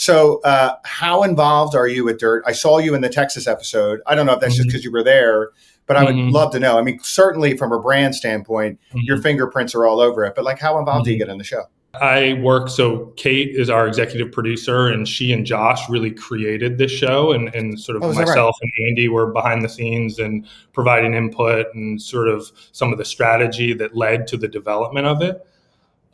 So how involved are you with Dirt? I saw you in the Texas episode. I don't know if that's just because you were there, but I would love to know. I mean, certainly from a brand standpoint, your fingerprints are all over it. But like, how involved do you get in the show? So Kate is our executive producer, and she and Josh really created this show, and sort of myself and Andy were behind the scenes and providing input and sort of some of the strategy that led to the development of it.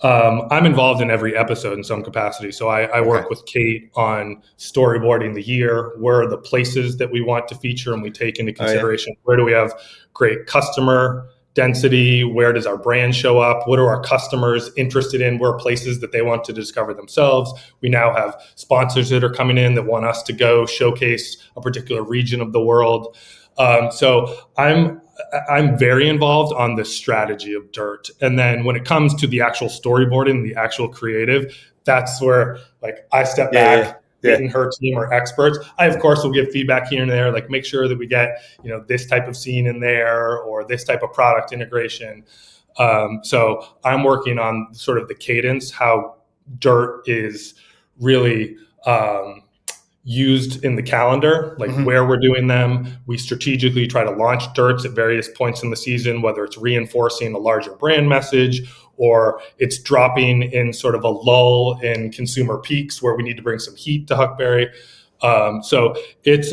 I'm involved in every episode in some capacity. So I work with Kate on storyboarding the year. Where are the places that we want to feature, and we take into consideration where do we have great customer density? Where does our brand show up? What are our customers interested in? Where are places that they want to discover themselves? We now have sponsors that are coming in that want us to go showcase a particular region of the world. So I'm very involved on the strategy of Dirt. And then when it comes to the actual storyboarding, the actual creative, that's where like I step back. And her team are experts. I, of course, will give feedback here and there, like make sure that we get, this type of scene in there or this type of product integration. So I'm working on sort of the cadence, how Dirt is really used in the calendar, like where we're doing them. We strategically try to launch Dirts at various points in the season, whether it's reinforcing a larger brand message or it's dropping in sort of a lull in consumer peaks where we need to bring some heat to Huckberry. So it's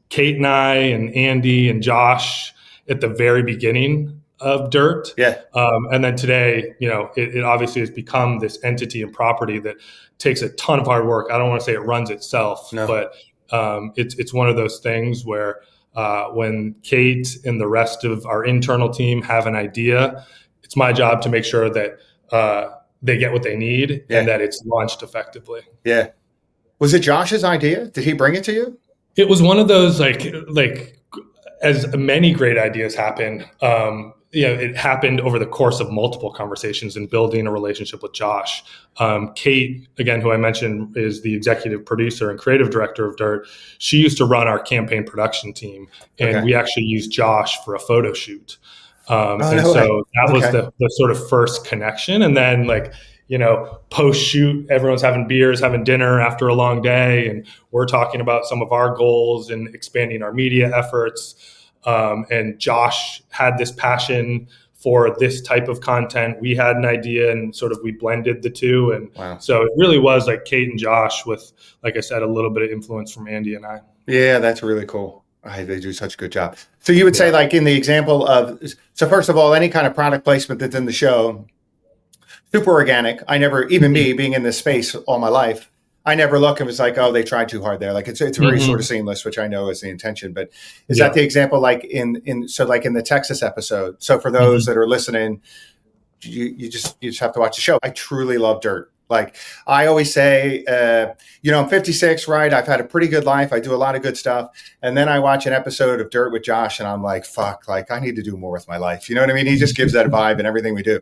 Kate and I and Andy and Josh at the very beginning of Dirt. And then today, it obviously has become this entity and property that takes a ton of hard work. I don't want to say it runs itself, but it's one of those things where when Kate and the rest of our internal team have an idea, it's my job to make sure that they get what they need and that it's launched effectively. Yeah. Was it Josh's idea? Did he bring it to you? It was one of those like as many great ideas happen. It happened over the course of multiple conversations and building a relationship with Josh. Kate, again, who I mentioned is the executive producer and creative director of Dirt. She used to run our campaign production team, and we actually used Josh for a photo shoot. So that was the sort of first connection. And then post shoot, everyone's having beers, having dinner after a long day. And we're talking about some of our goals and expanding our media efforts. And Josh had this passion for this type of content. We had an idea and sort of we blended the two. And so it really was like Kate and Josh with, like I said, a little bit of influence from Andy and I. Yeah, that's really cool. They do such a good job. So you would say like in the example of, so first of all, any kind of product placement that's in the show, super organic. I never, even me being in this space all my life, I never look and was like, oh, they tried too hard there. Like it's very sort of seamless, which I know is the intention. But is that the example like in the Texas episode? So for those that are listening, you just have to watch the show. I truly love Dirt. Like I always say, I'm 56, right? I've had a pretty good life. I do a lot of good stuff. And then I watch an episode of Dirt with Josh and I'm like, fuck, like I need to do more with my life. You know what I mean? He just gives that vibe in everything we do.